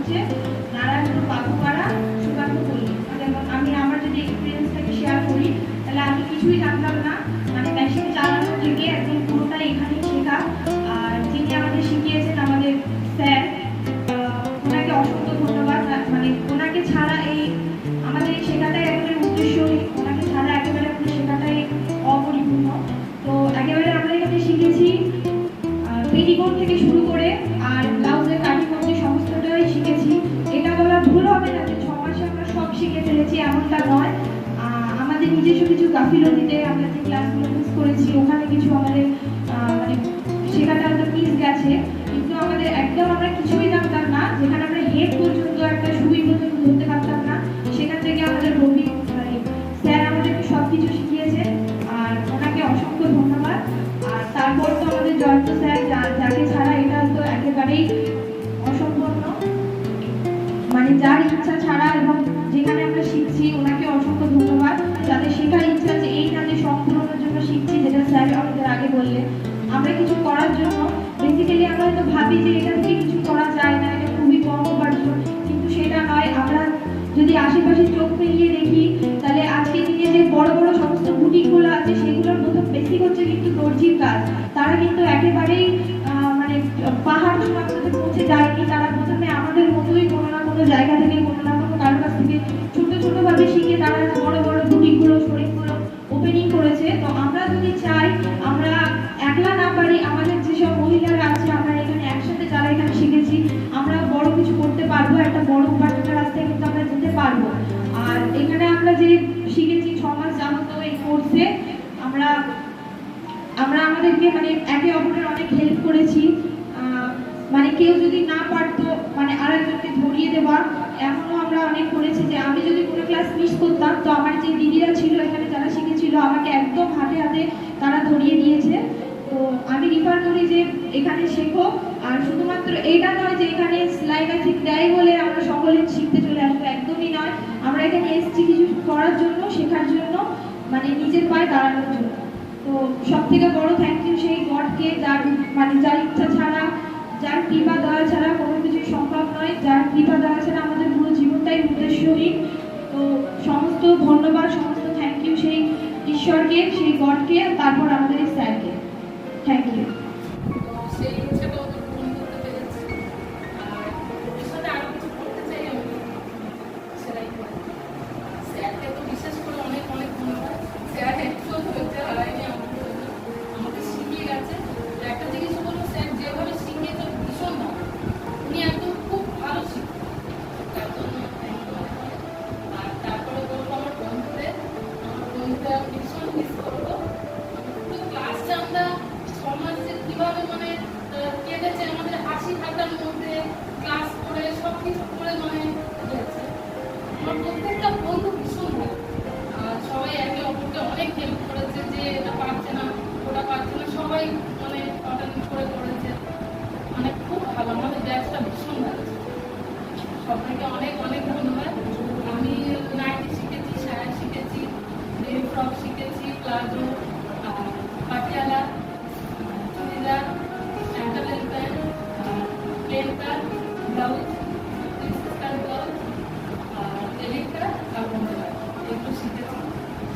হচ্ছে নারায়ণপুর বাবুপাড়া সুকান্তপল্লী। যেমন আমি আমার যদি এক্সপিরিয়েন্সটাকে শেয়ার করি, তাহলে আমি কিছুই জানতাম না, মানে মেশিন চালানো থেকে একদম পুরোটাই এখানেই শেখা। আর যিনি আমাদের শিখিয়েছেন আমাদের স্যার, ওনাকে অসংখ্য ধন্যবাদ। মানে ওনাকে ছাড়া এই আমাদের এই শেখাটাই একেবারে উদ্দেশ্যই, ওনাকে ছাড়া একেবারে আমাদের শেখাটাই অপরিপূর্ণ। তো একেবারে আমরা এখানে শিখেছি পেটিকোট থেকে শুরু করে আর ব্লাউজের কাটিং অবধি সমস্তটাই শিখেছি। এটা বলা ভুল হবে না যে 6 মাসে আমরা সব শিখে ফেলেছি, এমনটা নয়। আমাদের নিজস্ব কিছু গাফিলতিতে আমরা যে ক্লাসগুলো মিস করেছি, ওখানে কিছু আমাদের মানে শেখাটা হয়তো মিস গেছে, কিন্তু আমাদের একদম আমরা কিছুই জানতাম না। যেখানে আমরা হেড পর্যন্ত একটা সুই পর্যন্ত ধরতে পারতাম না, সেখান থেকে আমাদের রবি স্যার আমাদেরকে সব কিছু শিখিয়েছে, আর ওনাকে অসংখ্য ধন্যবাদ। আর তারপর তো আমাদের জয়ন্ত স্যার, যাকে ছাড়া এটা তো একেবারেই অসম্পূর্ণ, মানে যার ইচ্ছা ছাড়া এবং যেখানে আমরা শিখছি, ওনাকে অসংখ্য ধন্যবাদ। যাদের শেখার ইচ্ছা আছে, এই না যে শখ পূরণের জন্য শিখছি, যেটা স্যার আমাদের আগে বললেন, আমরা কিছু করার জন্য। বেসিক্যালি আমরা হয়তো ভাবি যে এটা থেকে কিছু করা যায় না, এটা খুবই কম উপার্জন, কিন্তু সেটা নয়। আমরা যদি আশেপাশে চোখ ফেলিয়ে দেখি, তাহলে আজকে দিনে যে বড় বড় সমস্ত বুটিকগুলো আছে, সেগুলোর প্রথম বেসিক হচ্ছে কিন্তু দর্জির কাজ। তারা কিন্তু একেবারেই মানে পাহাড় চূড়াতে পৌঁছে যায়নি। তারা প্রথমে আমাদের মতোই কোনো না কোনো জায়গা থেকে, কোনো না কোনো কারোর কাছ থেকে ছোট ছোটভাবে শিখে তারা বড় বড় বুটিকগুলো, শোরুমগুলো ওপেনিং করেছে। তো আমরা যদি চাই, আমরা একলা না পারি, আমাদের যেসব মহিলারা আছে, আমরা এখানে একসাথে যারা এখানে শিখেছি, আমরা বড় কিছু করতে পারবো, একটা বড় উপার্জনের রাস্তায় কিন্তু আমরা যেতে পারবো। আর এখানে আমরা যে শিখেছি 6 মাস যাবত এই কোর্সে, আমরা আমাদেরকে মানে একে অপরের অনেক হেল্প করেছি। মানে কেউ যদি না পারতো, মানে আরেকজনকে ধরিয়ে দেওয়া, এমনও আমরা অনেক করেছি যে আমি যদি কোনো ক্লাস মিস করতাম, তো আমার যে দিদিরা ছিল এখানে যারা শিখেছিল, আমাকে একদম হাতে হাতে তারা ধরিয়ে দিয়েছে। তো আমি রিফার করি যে এখানে শেখো। আর শুধুমাত্র এটা নয় যে এখানে সেলাই মেশিন দেয় বলে আমরা সকলে শিখতে চলে আসবো, একদমই নয়। আমরা এখানে এসেছি কিছু করার জন্য, শেখার জন্য, মানে নিজের পায়ে দাঁড়ানোর জন্য। তো সব থেকে বড় থ্যাংক ইউ সেই গডকে, যার মানে যার ইচ্ছা ছাড়া, যার কৃপা দয়া ছাড়া কোনো কিছু সম্ভব নয়, যার কৃপা দয়া ছাড়া আমাদের পুরো জীবনটাই উদ্দেশ্যহীন। তো সমস্ত ধন্যবাদ, সমস্ত থ্যাংক ইউ সেই ঈশ্বরকে, সেই গডকে, তারপর আমাদের এই স্যারকে। Thank you. সেই ইচ্ছাটাও তো পূরণ করতে পেরেছি। আর এর সাথে আরো কিছু করতে চাই আমি, সেটাই করি। স্যারকে তো বিশেষ করে অনেক অনেক ধন্যবাদ। স্যার একটু হতে হয়নি আমাকে শিখিয়ে গেছে। একটা জিনিস বলবো, স্যার যেভাবে শিখিয়েছে ভীষণ ভালো, উনি একদম খুব ভালো শিখেন, তার জন্য আর তারপরে বলবো আমার বন্ধুদের আমি ভীষণ মিস করবো। ক্লাসটা আমরা 6 মাসে কিভাবে মানে কেটেছে, আমাদের হাসি ঠাট্টার মধ্যে ক্লাস করে সব কিছু করে মানে গেছে। আমার প্রত্যেকটা বন্ধু ভীষণ ভালো, সবাই একে অপরকে অনেক হেল্প করেছে, যে এটা পারছে না ওটা পারছে না, সবাই মানে অল্টারনেট করে করেছে, মানে খুব ভালো। আমাদের ব্যাচটা ভীষণ ভালো, সবাইকে অনেক অনেক ধন্যবাদ। আমি নাইটি শিখেছি, সায়া শিখেছি, বেবি ফ্রক শিখেছি, palazzo, Patiala, churidar, sandal pant, plain cut, blouse, skirt blouse, টেলিং কাট, এগুলো শিখেছি।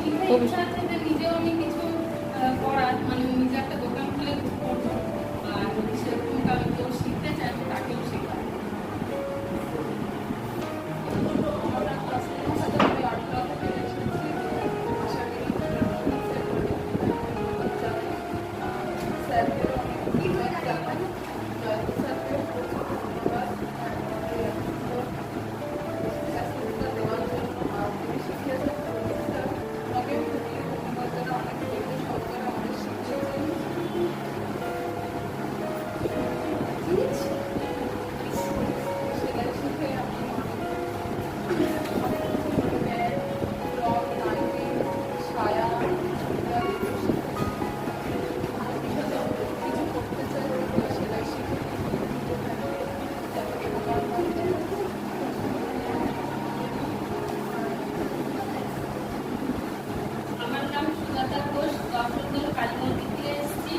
কিন্তু ইচ্ছা আছে যে নিজেও আমি কিছু করার, মানে নিজে একটা দোকান খুলে করবো। আর যদি সেরকম কারো কেউ শিখতে চায়, তাকেও শেখাবো। কালীমন্দির থেকে এসেছি।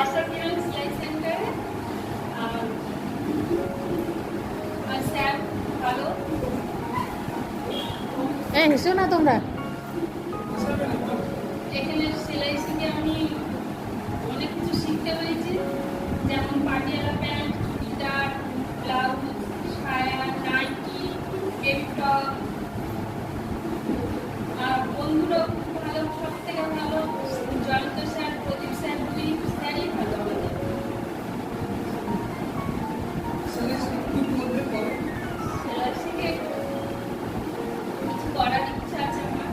আশা করি হ্যাঁ, এসো না তোমরা। এখানে সেলাই শিখে আমি অনেক কিছু শিখতে পেরেছি, যেমন পাটিয়ালা প্যান্ট, চুড়িদার, ব্লাউজ, সায়া, নাইটি, বেবি টপ। আর বন্ধুরাও খুব ভালো, সব থেকে ভালো জয়ন্ত স্যার, প্রদীপ স্যার, দুই স্যারই ভালো আমাদের। সেলাই শিখে কিছু করার ইচ্ছা আছে আমার।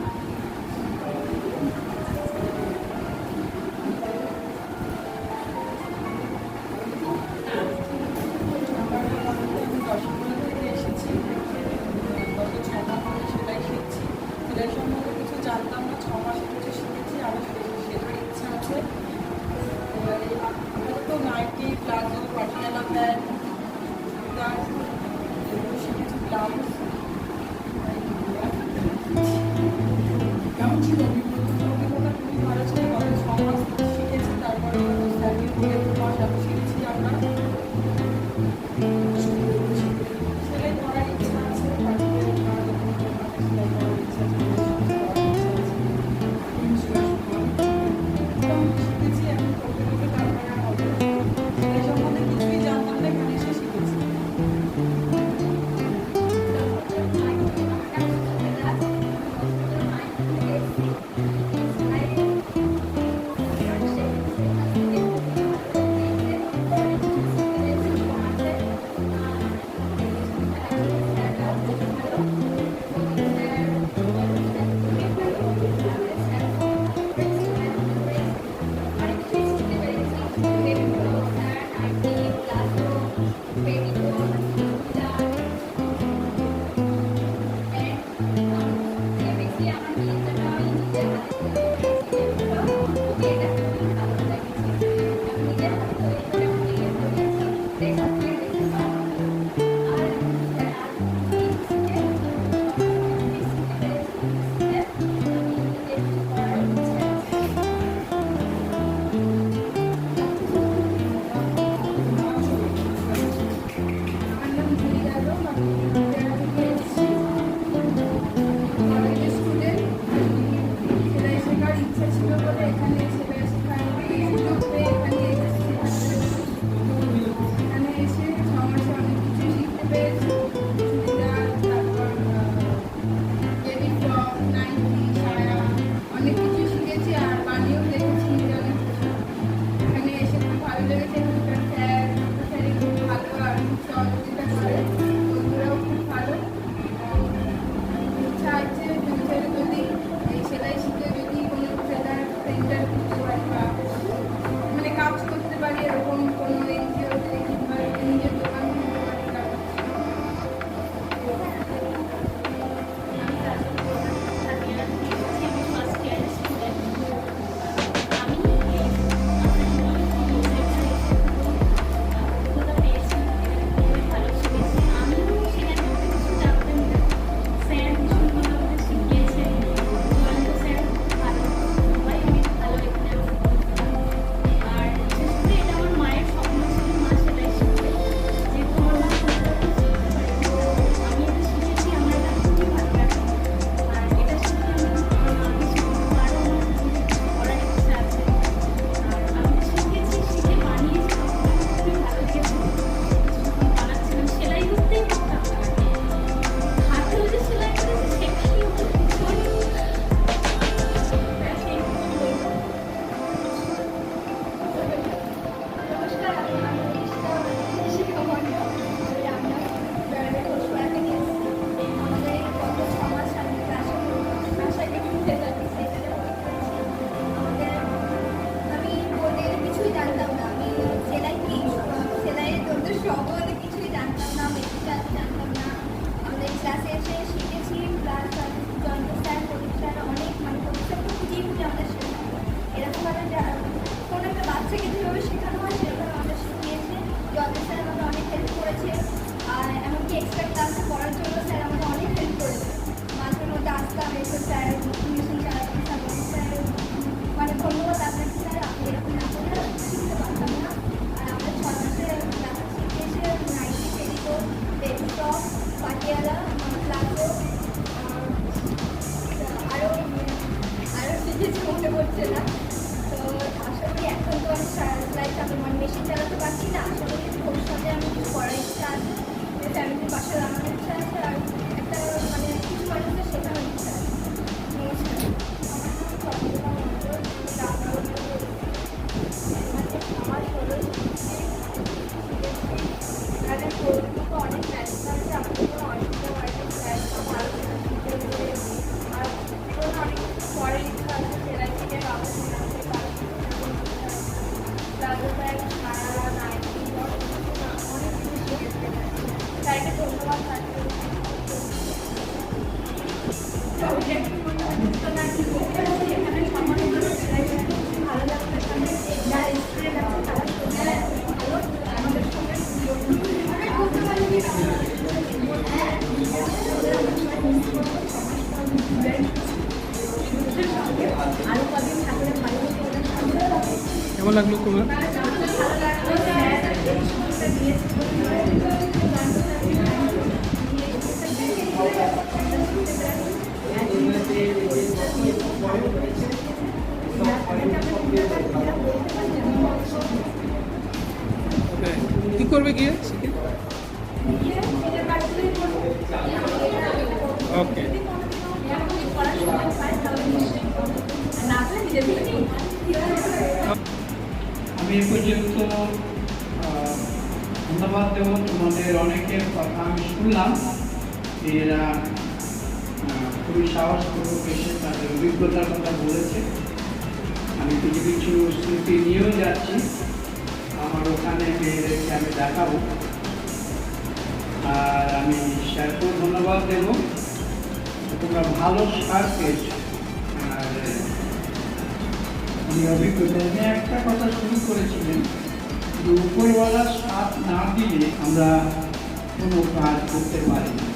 আমি দশমনা থেকে এসেছি, গত 6 মাস ধরে সেলাই শিখছি। সেলাই সম্বন্ধে কিছু জানতাম না, 6 মাসে কিছু শিখেছি, আরও শেখার ইচ্ছা আছে। আপাতত nightie, palazzo, Patiala pant, churidar এগুলো শিখেছি, ব্লাউজ। কেমন ছিল অভিজ্ঞতা? অভিজ্ঞতা খুবই ভালো ছিল। গত 6 মাস শিখেছি, তারপরে স্যারকে বলে 2 মাস আরও শিখেছি আমরা। সেলাই করার ইচ্ছা আছে, পাটিয়ালা সেলাই করার ইচ্ছা আছে, শিখেছি। এখন করতে করতে তারপরে আর হবে। সেলাই সম্বন্ধে কিছুই জানতাম না, এখানে এসে শিখেছি। অনেক কিছু শিখেছি আর বানিয়েও দেখেছি অনেক কিছু। এখানে এসে খুব ভালো লেগেছে। এখানকার স্যার খুব ভালো আর খুব সহযোগিতা করে, বন্ধুরাও খুব ভালো। ইচ্ছা আছে ফিউচারে যদি এই সেলাই শিখে যদি কোনো প্রিন্টার করতে পারি বা মানে কাজ করতে পারি, এরকম কোনো এনজিওতে কিংবা নিজের দোকান করতে পারি। রাজস্থান সারা নাইটি অনেক কিছু তাইকে ধন্যবাদ এখানে সম্মানিত ভালো লাগছে এখানে যারা স্টুডেন্ট আছে তারা ভালো আমাদের সঙ্গে আরো কদিন থাকলে ভালো হতো কেমন লাগলো তোমার? কি করবে গিয়ে? ওকে, আমি এ পর্যন্ত ধন্যবাদ দেব। তোমাদের অনেকের কথা আমি শুনলাম, এরা খুবই সাহসপূর্বক এসে তাদের অভিজ্ঞতার কথা বলেছে। আমি কিছু কিছু স্মৃতি নিয়েও যাচ্ছি, আমার ওখানে মেয়েদেরকে আমি দেখাবো। আর আমি স্যারকেও ধন্যবাদ দেব, তোমরা ভালো সার পেয়েছো। আর উনি অভিজ্ঞতা নিয়ে একটা কথা শুরু করেছিলেন যে উপরওয়ালা সাথ না দিলে আমরা কোনো কাজ করতে পারি না।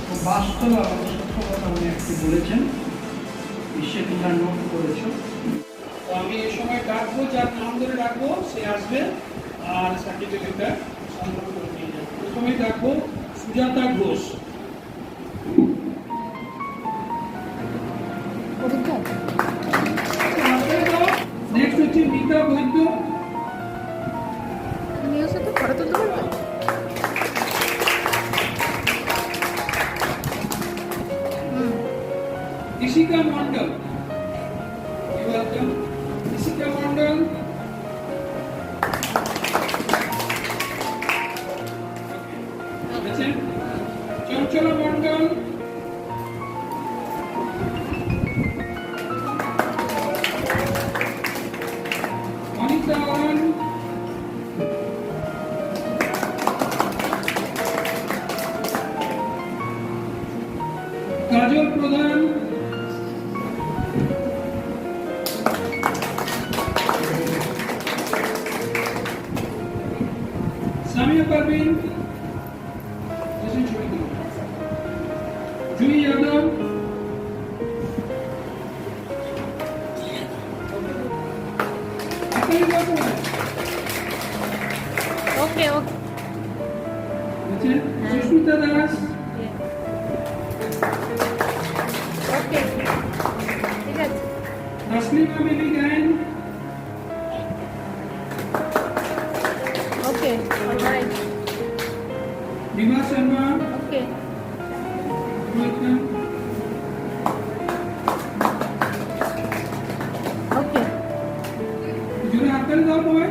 তো বাস্তব আমাদের সত্য কথা উনি একটু বলেছেন, সে তোমরা নোট করেছো। তো আমি এই সময় ডাকবো, যার নাম ধরে ডাকবো সে আসবে আর সার্টিফিকেটটা সংগ্রহ করে নিয়ে যাবে। প্রথমে ডাকবো সুজাতা ঘোষ। নেক্সট হচ্ছে মিতা বৈদ্য। ঋষিকা মন্ডল, ঋষিকা মন্ডল। চঞ্চলা মন্ডল, অনিতা ওয়ান, কাজল প্রধান, সামিয়া পারভিন, জুই যাদব, ওকে ওকে সুস্মিতা দাস, ওকে ঠিক আছে Taslima Bibi Gayen, okay all right Bibha Sharma, okay okay জোরে হাত তালি দাও সবাই।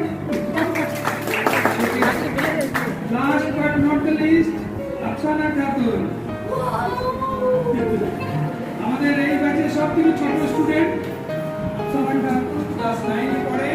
Last but not the least, Afsana Khatun. আমাদের এই ব্যাচের সবথেকে ছোট স্টুডেন্ট, আফসানা খাতুন ক্লাস 9 এ পড়ে।